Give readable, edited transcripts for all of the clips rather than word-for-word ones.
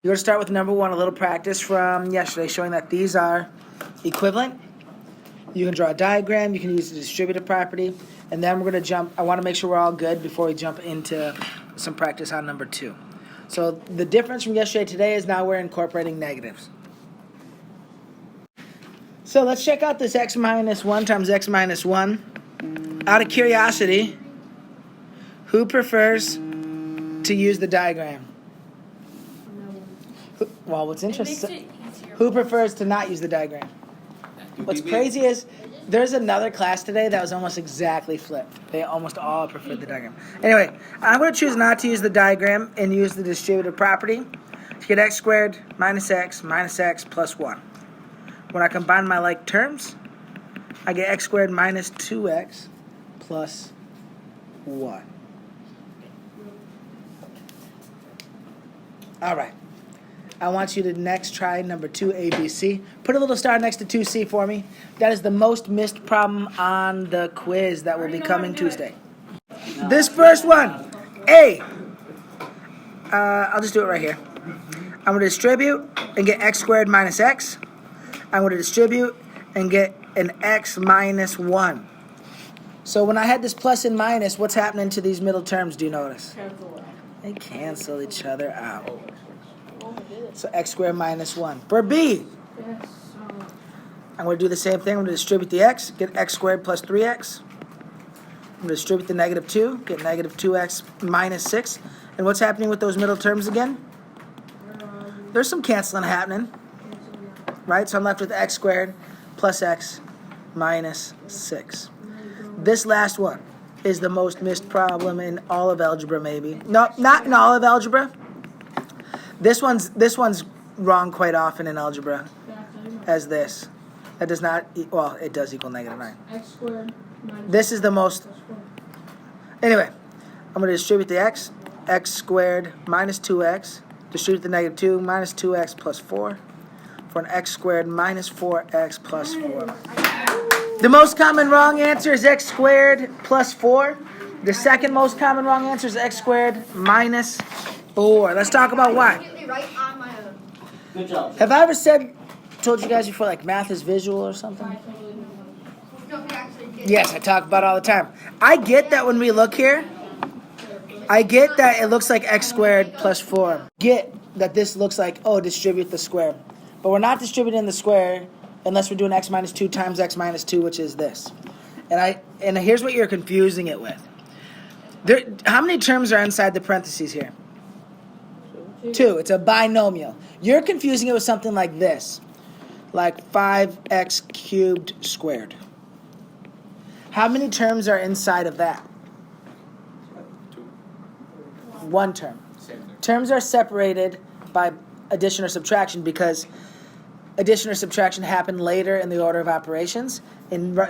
You're going to start with number 1, a little practice from yesterday showing that these are equivalent. You can draw a diagram, you can use the distributive property, and then we're going to jump. I want to make sure we're all good before we jump into some practice on number 2. So the difference from yesterday to today is now we're incorporating negatives. So let's check out this x minus 1 times x minus 1. Out of curiosity, who prefers to use the diagram? Well, what's interesting, who prefers to not use the diagram? What's crazy is there's another class today that was almost exactly flipped. They almost all preferred the diagram. Anyway, I'm going to choose not to use the diagram and use the distributive property to get x squared minus x plus 1. When I combine my like terms, I get x squared minus 2x plus 1. All right. I want you to next try number 2, ABC. Put a little star next to 2C for me. That is the most missed problem on the quiz that will be coming Tuesday. This first one, A. I'll just do it right here. I'm going to distribute and get x squared minus x. I'm going to distribute and get an x minus 1. So when I had this plus and minus, what's happening to these middle terms, do you notice? They cancel each other out. So x squared minus 1. For B, I'm going to do the same thing. I'm going to distribute the x, get x squared plus 3x. I'm going to distribute the negative 2, get negative 2x minus 6. And what's happening with those middle terms again? There's some canceling happening. Right? So I'm left with x squared plus x minus 6. This last one is the most missed problem in all of algebra, maybe. No, not in all of algebra. This one's wrong quite often in algebra as this. That does not, well, it does equal negative 9. X squared minus this is the most, anyway, I'm going to distribute the x squared minus 2x, distribute the negative 2, minus 2x plus 4, for an x squared minus 4x plus 4. The most common wrong answer is x squared plus 4. The second most common wrong answer is x squared minus 4. Let's talk about why. Good job. Have I ever told you guys before, like math is visual or something? Yes, I talk about it all the time. I get that when we look here, I get that it looks like x squared plus 4. Get that this looks like, oh, distribute the square. But we're not distributing the square unless we're doing x minus 2 times x minus 2, which is this. And here's what you're confusing it with. How many terms are inside the parentheses here? 2. It's a binomial. You're confusing it with something like this, like 5x cubed squared. How many terms are inside of that? 1 term. Terms are separated by addition or subtraction because addition or subtraction happen later in the order of operations.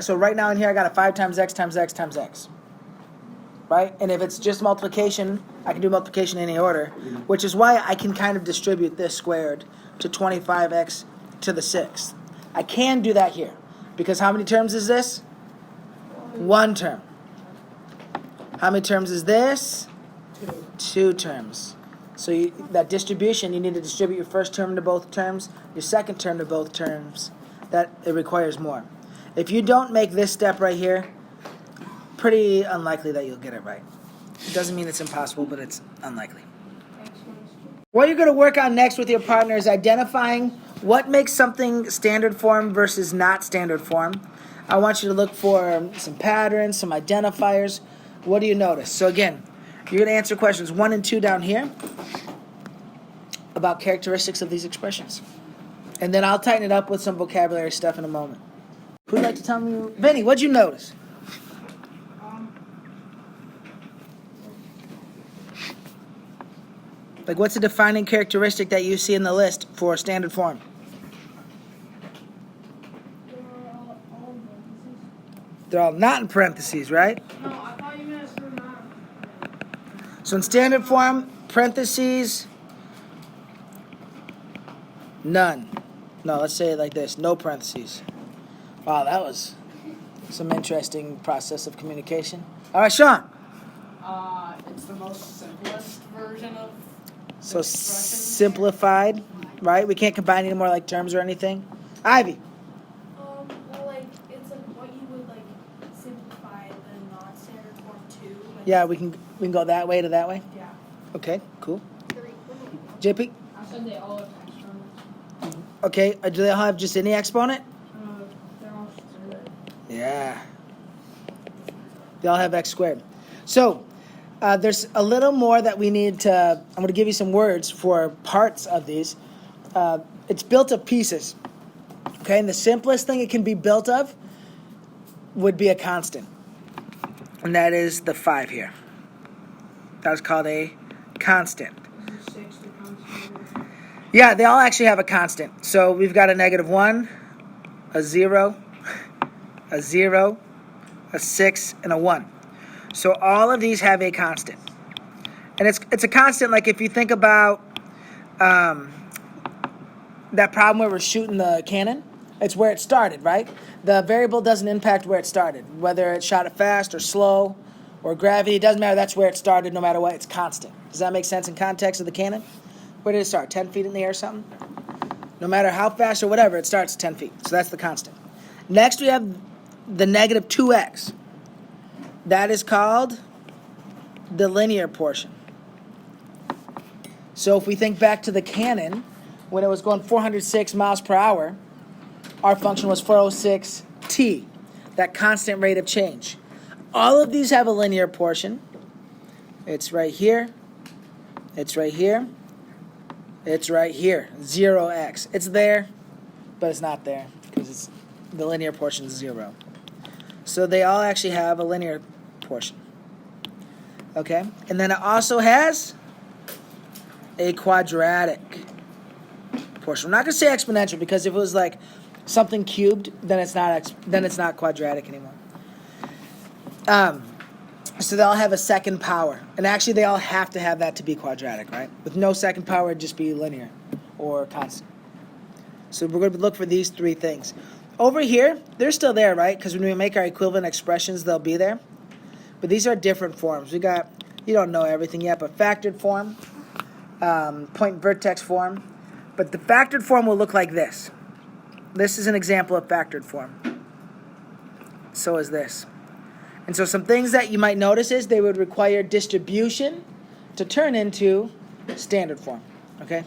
So right now in here I got a 5 times x times x times x. Right? And if it's just multiplication, I can do multiplication in any order, which is why I can kind of distribute this squared to 25x to the 6th. I can do that here, because how many terms is this? 1 term. How many terms is this? 2 terms. So that distribution, you need to distribute your first term to both terms, your second term to both terms. That it requires more. If you don't make this step right here, pretty unlikely that you'll get it right. It doesn't mean it's impossible, but it's unlikely. What you're going to work on next with your partner is identifying what makes something standard form versus not standard form. I want you to look for some patterns, some identifiers. What do you notice? So again, you're going to answer questions 1 and 2 down here about characteristics of these expressions. And then I'll tighten it up with some vocabulary stuff in a moment. Who'd like to tell me? Vinny, what'd you notice? Like, what's a defining characteristic that you see in the list for standard form? They're all not in parentheses, right? No, I thought you meant for not. So in standard form, parentheses, none. No, let's say it like this, no parentheses. Wow, that was some interesting process of communication. All right, Sean. It's the most simplest version of So simplified, right? We can't combine any more like terms or anything. Ivy. Well, like it's like what you would like simplify the non-standard form to. Like, Yeah, we can go that way to that way. Yeah. Okay, cool. JP. I said they all have exponents. Okay, do they all have just any exponent? They're all squared. Yeah. They all have x squared. So there's a little more that we need to. I'm going to give you some words for parts of these. It's built of pieces. Okay, and the simplest thing it can be built of would be a constant. And that is the 5 here. That is called a constant. Is it 6 the constant? Yeah, they all actually have a constant. So we've got a -1, a 0, a 0, a 6, and a 1. So all of these have a constant. And it's a constant like if you think about that problem where we're shooting the cannon. It's where it started, right? The variable doesn't impact where it started. Whether it shot it fast or slow or gravity, it doesn't matter. That's where it started no matter what. It's constant. Does that make sense in context of the cannon? Where did it start? 10 feet in the air or something? No matter how fast or whatever, it starts 10 feet. So that's the constant. Next, we have the -2x. That is called the linear portion. So if we think back to the cannon, when it was going 406 miles per hour, our function was 406t, that constant rate of change. All of these have a linear portion. It's right here. It's right here. It's right here. 0x. It's there, but it's not there because the linear portion is 0. So they all actually have a linear portion. Okay? And then it also has a quadratic portion. I'm not going to say exponential because if it was like something cubed, then it's not quadratic anymore. So they all have a second power. And actually they all have to have that to be quadratic, right? With no second power, it'd just be linear or constant. So we're going to look for these 3 things. Over here, they're still there, right? Because when we make our equivalent expressions, they'll be there. But these are different forms. We got, you don't know everything yet, but factored form, point vertex form. But the factored form will look like this. This is an example of factored form. So is this. And so some things that you might notice is they would require distribution to turn into standard form. Okay?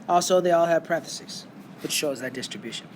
Also, they all have parentheses, which shows that distribution.